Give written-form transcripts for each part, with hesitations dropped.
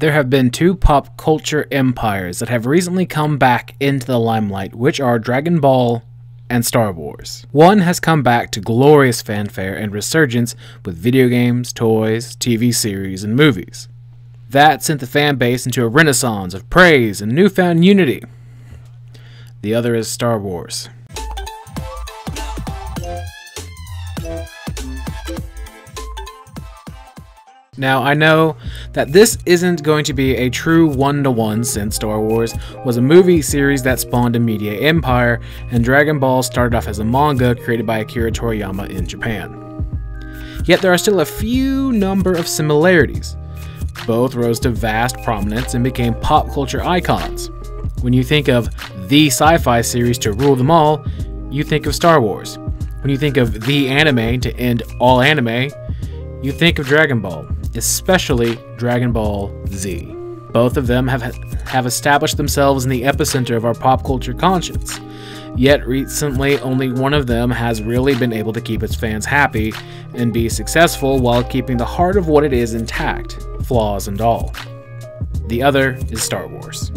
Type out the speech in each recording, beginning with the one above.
There have been two pop culture empires that have recently come back into the limelight, which are Dragon Ball and Star Wars. One has come back to glorious fanfare and resurgence with video games, toys, TV series, and movies. That sent the fan base into a renaissance of praise and newfound unity. The other is Star Wars. Now, I know that this isn't going to be a true one-to-one since Star Wars was a movie series that spawned a media empire, and Dragon Ball started off as a manga created by Akira Toriyama in Japan. Yet there are still a few number of similarities. Both rose to vast prominence and became pop culture icons. When you think of the sci-fi series to rule them all, you think of Star Wars. When you think of the anime to end all anime, you think of Dragon Ball, especially Dragon Ball Z. Both of them have established themselves in the epicenter of our pop culture conscience. Yet recently, only one of them has really been able to keep its fans happy and be successful while keeping the heart of what it is intact, flaws and all. The other is Star Wars.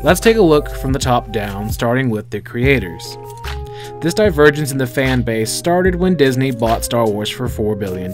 Let's take a look from the top down, starting with the creators. This divergence in the fan base started when Disney bought Star Wars for $4 billion.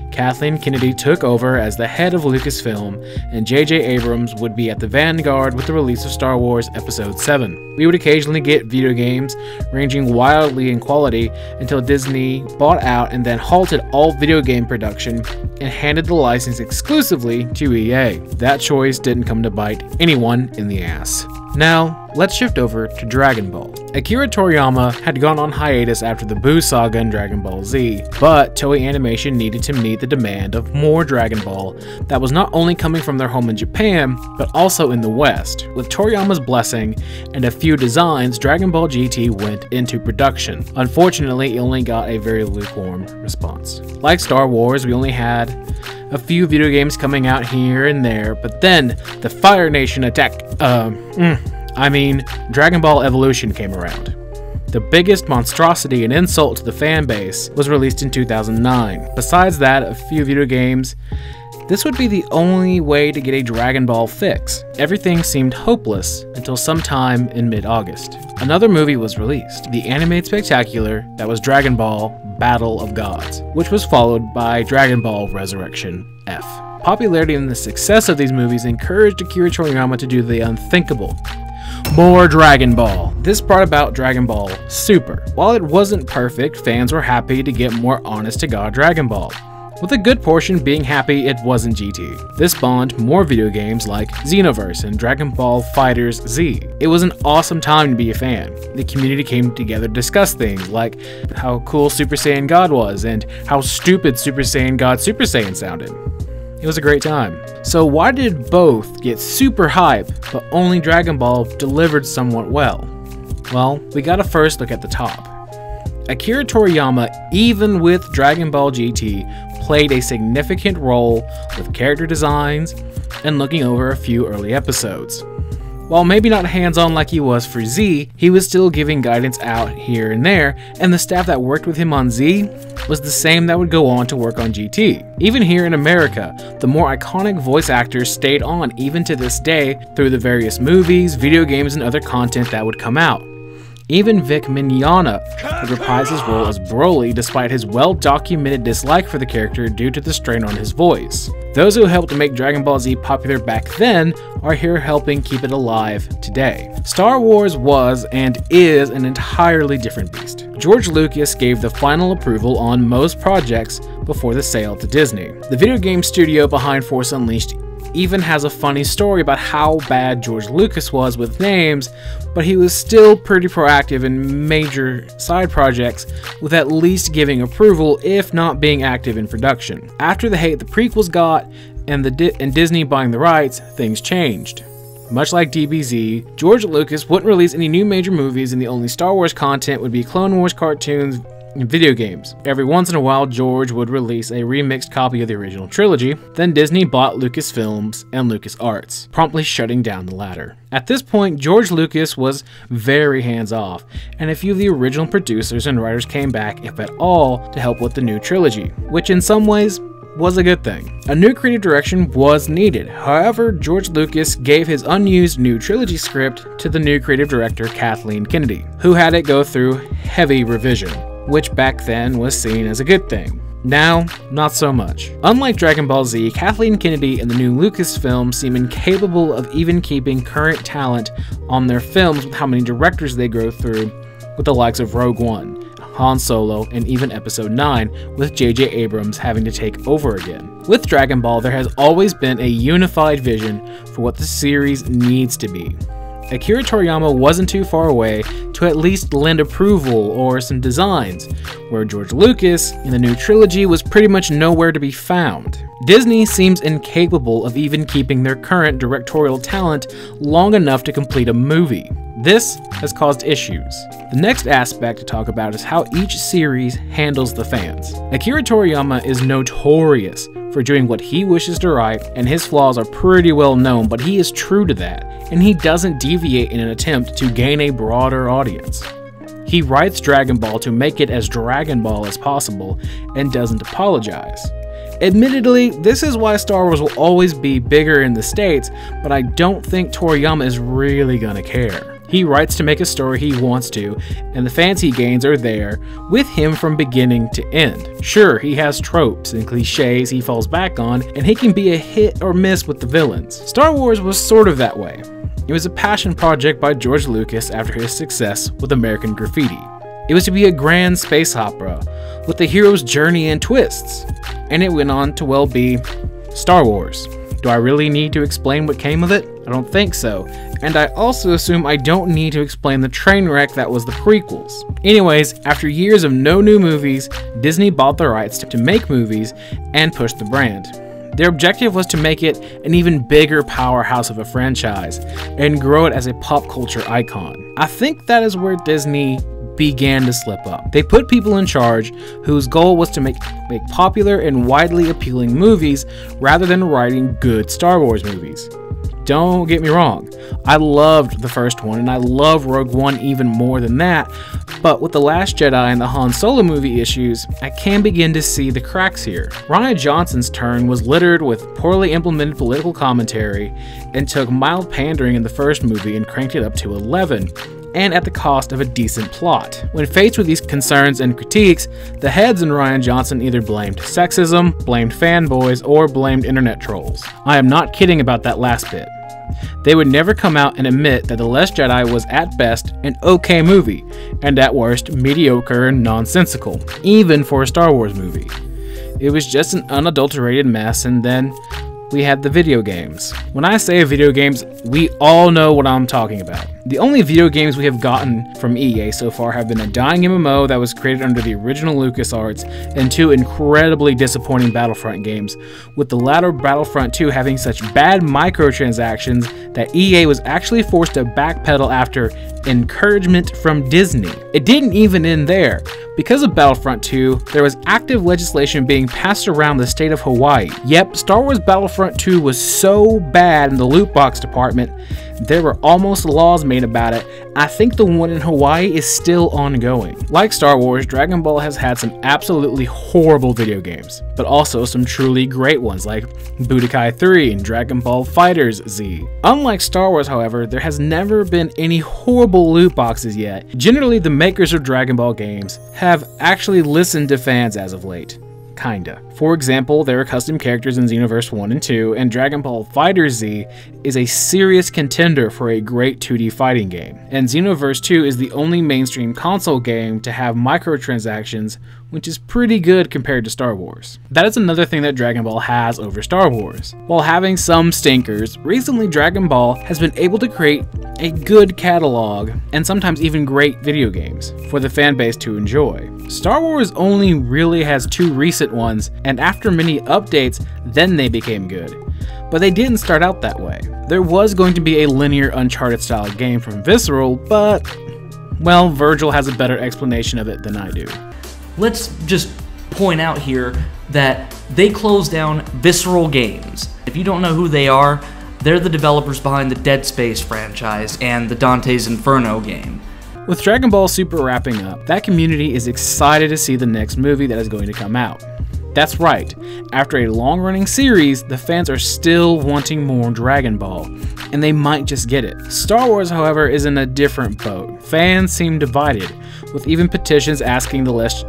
Kathleen Kennedy took over as the head of Lucasfilm, and J.J. Abrams would be at the vanguard with the release of Star Wars Episode 7. We would occasionally get video games, ranging wildly in quality, until Disney bought out and then halted all video game production and handed the license exclusively to EA. That choice didn't come to bite anyone in the ass. Now, let's shift over to Dragon Ball. Akira Toriyama had gone on hiatus after the Buu saga in Dragon Ball Z, but Toei Animation needed to meet the demand of more Dragon Ball that was not only coming from their home in Japan, but also in the West. With Toriyama's blessing and a few designs, Dragon Ball GT went into production. Unfortunately, it only got a very lukewarm response. Like Star Wars, we only had a few video games coming out here and there, but then the Fire Nation attack, Dragon Ball Evolution came around. The biggest monstrosity and insult to the fan base was released in 2009. Besides that, a few video games, this would be the only way to get a Dragon Ball fix. Everything seemed hopeless until sometime in mid-August. Another movie was released, the animated spectacular that was Dragon Ball Battle of Gods, which was followed by Dragon Ball Resurrection F. Popularity and the success of these movies encouraged Akira Toriyama to do the unthinkable. More Dragon Ball. This brought about Dragon Ball Super. While it wasn't perfect, fans were happy to get more honest-to-God Dragon Ball, with a good portion being happy it wasn't GT. This spawned more video games like Xenoverse and Dragon Ball FighterZ Z. It was an awesome time to be a fan. The community came together to discuss things like how cool Super Saiyan God was and how stupid Super Saiyan God Super Saiyan sounded. It was a great time. So why did both get super hype, but only Dragon Ball delivered somewhat well? Well, we gotta first look at the top. Akira Toriyama, even with Dragon Ball GT, played a significant role with character designs and looking over a few early episodes. While maybe not hands-on like he was for Z, he was still giving guidance out here and there, and the staff that worked with him on Z was the same that would go on to work on GT. Even here in America, the more iconic voice actors stayed on even to this day through the various movies, video games, and other content that would come out. Even Vic Mignogna would reprise his role as Broly despite his well-documented dislike for the character due to the strain on his voice. Those who helped to make Dragon Ball Z popular back then are here helping keep it alive today. Star Wars was and is an entirely different beast. George Lucas gave the final approval on most projects before the sale to Disney. The video game studio behind Force Unleashed even has a funny story about how bad George Lucas was with names, but he was still pretty proactive in major side projects with at least giving approval, if not being active in production. After the hate the prequels got and Disney buying the rights, things changed. Much like DBZ, George Lucas wouldn't release any new major movies, and the only Star Wars content would be Clone Wars cartoons and video games. Every once in a while, George would release a remixed copy of the original trilogy. Then Disney bought Lucasfilms and LucasArts, promptly shutting down the latter. At this point, George Lucas was very hands-off, and a few of the original producers and writers came back, if at all, to help with the new trilogy, which in some ways was a good thing. A new creative direction was needed. However, George Lucas gave his unused new trilogy script to the new creative director Kathleen Kennedy, who had it go through heavy revision, which back then was seen as a good thing. Now, not so much. Unlike Dragon Ball Z, Kathleen Kennedy and the new Lucasfilm seem incapable of even keeping current talent on their films with how many directors they go through, with the likes of Rogue One, Han Solo, and even Episode 9, with J.J. Abrams having to take over again. With Dragon Ball, there has always been a unified vision for what the series needs to be. Akira Toriyama wasn't too far away to at least lend approval or some designs, where George Lucas in the new trilogy was pretty much nowhere to be found. Disney seems incapable of even keeping their current directorial talent long enough to complete a movie. This has caused issues. The next aspect to talk about is how each series handles the fans. Akira Toriyama is notorious for doing what he wishes to write, and his flaws are pretty well known, but he is true to that, and he doesn't deviate in an attempt to gain a broader audience. He writes Dragon Ball to make it as Dragon Ball as possible, and doesn't apologize. Admittedly, this is why Star Wars will always be bigger in the States, but I don't think Toriyama is really gonna care. He writes to make a story he wants to, and the fans he gains are there with him from beginning to end. Sure, he has tropes and cliches he falls back on, and he can be a hit or miss with the villains. Star Wars was sort of that way. It was a passion project by George Lucas after his success with American Graffiti. It was to be a grand space opera with the hero's journey and twists, and it went on to well be Star Wars. Do I really need to explain what came of it? I don't think so, and I also assume I don't need to explain the train wreck that was the prequels. Anyways, after years of no new movies, Disney bought the rights to make movies and push the brand. Their objective was to make it an even bigger powerhouse of a franchise and grow it as a pop culture icon. I think that is where Disney began to slip up. They put people in charge whose goal was to make popular and widely appealing movies rather than writing good Star Wars movies. Don't get me wrong, I loved the first one and I love Rogue One even more than that, but with The Last Jedi and the Han Solo movie issues, I can begin to see the cracks here. Rian Johnson's turn was littered with poorly implemented political commentary and took mild pandering in the first movie and cranked it up to 11. And at the cost of a decent plot. When faced with these concerns and critiques, the heads in Rian Johnson either blamed sexism, blamed fanboys, or blamed internet trolls. I am not kidding about that last bit. They would never come out and admit that The Last Jedi was at best an okay movie, and at worst mediocre and nonsensical, even for a Star Wars movie. It was just an unadulterated mess, and then we had the video games. When I say video games, we all know what I'm talking about. The only video games we have gotten from EA so far have been a dying MMO that was created under the original LucasArts and 2 incredibly disappointing Battlefront games, with the latter Battlefront 2 having such bad microtransactions that EA was actually forced to backpedal after encouragement from Disney. It didn't even end there. Because of Battlefront 2, there was active legislation being passed around the state of Hawaii. Yep, Star Wars Battlefront 2 was so bad in the loot box department, there were almost laws made about it. I think the one in Hawaii is still ongoing. Like Star Wars, Dragon Ball has had some absolutely horrible video games, but also some truly great ones like Budokai 3 and Dragon Ball FighterZ Z. Unlike Star Wars, however, there has never been any horrible loot boxes yet. Generally, the makers of Dragon Ball games have actually listened to fans as of late. Kinda. For example, there are custom characters in Xenoverse 1 and 2, and Dragon Ball FighterZ is a serious contender for a great 2D fighting game. And Xenoverse 2 is the only mainstream console game to have microtransactions, which is pretty good compared to Star Wars. That is another thing that Dragon Ball has over Star Wars. While having some stinkers, recently Dragon Ball has been able to create a good catalog, and sometimes even great video games, for the fanbase to enjoy. Star Wars only really has 2 recent ones, and after many updates, then they became good. But they didn't start out that way. There was going to be a linear Uncharted style game from Visceral, but, well, Virgil has a better explanation of it than I do. Let's just point out here that they closed down Visceral Games. If you don't know who they are, they're the developers behind the Dead Space franchise and the Dante's Inferno game. With Dragon Ball Super wrapping up, that community is excited to see the next movie that is going to come out. That's right, after a long-running series, the fans are still wanting more Dragon Ball, and they might just get it. Star Wars, however, is in a different boat. Fans seem divided, with even petitions asking The Last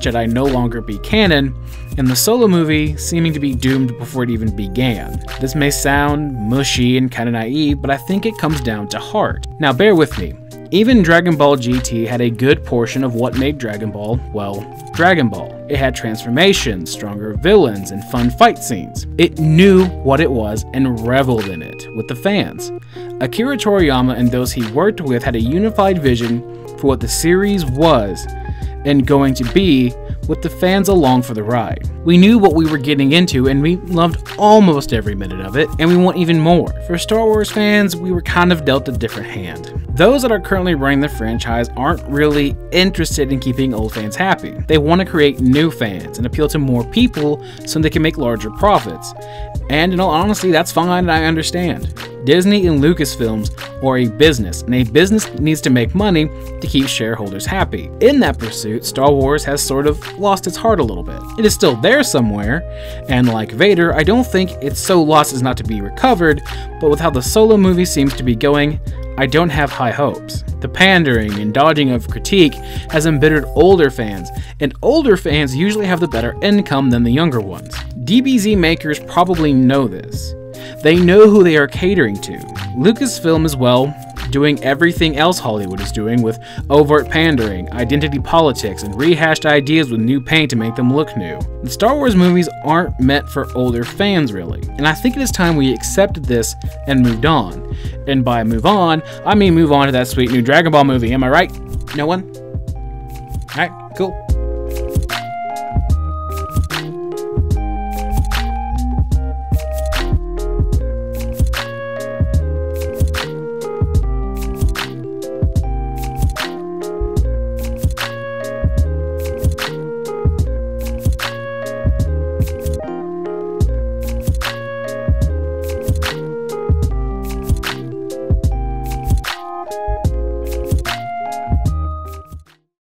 Jedi no longer be canon, and the Solo movie seeming to be doomed before it even began. This may sound mushy and kinda naive, but I think it comes down to heart. Now bear with me. Even Dragon Ball GT had a good portion of what made Dragon Ball, well, Dragon Ball. It had transformations, stronger villains, and fun fight scenes. It knew what it was and reveled in it with the fans. Akira Toriyama and those he worked with had a unified vision for what the series was and going to be, with the fans along for the ride. We knew what we were getting into and we loved almost every minute of it, and we want even more. For Star Wars fans, we were kind of dealt a different hand. Those that are currently running the franchise aren't really interested in keeping old fans happy. They want to create new fans and appeal to more people so they can make larger profits. And in all honesty, that's fine and I understand. Disney and Lucasfilms are a business, and a business needs to make money to keep shareholders happy. In that pursuit, Star Wars has sort of lost its heart a little bit. It is still there somewhere, and like Vader, I don't think it's so lost as not to be recovered, but with how the Solo movie seems to be going, I don't have high hopes. The pandering and dodging of critique has embittered older fans, and older fans usually have the better income than the younger ones. DBZ makers probably know this. They know who they are catering to. Lucasfilm as well, doing everything else Hollywood is doing with overt pandering, identity politics, and rehashed ideas with new paint to make them look new. The Star Wars movies aren't meant for older fans really, and I think it is time we accepted this and moved on. And by move on, I mean move on to that sweet new Dragon Ball movie, am I right? No one? Alright.